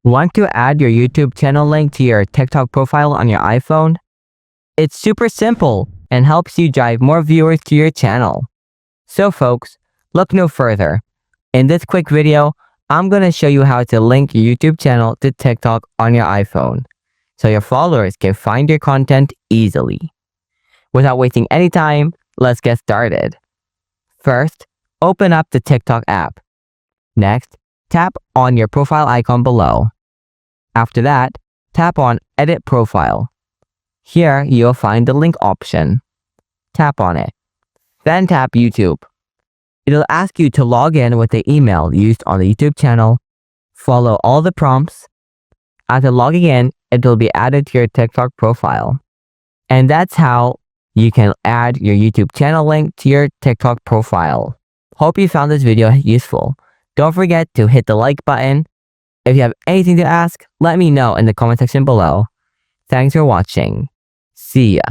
Want to add your YouTube channel link to your TikTok profile on your iPhone? It's super simple and helps you drive more viewers to your channel. So folks, look no further. In this quick video, I'm going to show you how to link your YouTube channel to TikTok on your iPhone, so your followers can find your content easily. Without wasting any time, let's get started. First, open up the TikTok app. Next, tap on your profile icon below. After that, tap on Edit Profile. Here, you'll find the link option. Tap on it. Then tap YouTube. It'll ask you to log in with the email used on the YouTube channel. Follow all the prompts. After logging in, it will be added to your TikTok profile. And that's how you can add your YouTube channel link to your TikTok profile. Hope you found this video useful. Don't forget to hit the like button. If you have anything to ask, let me know in the comment section below. Thanks for watching. See ya.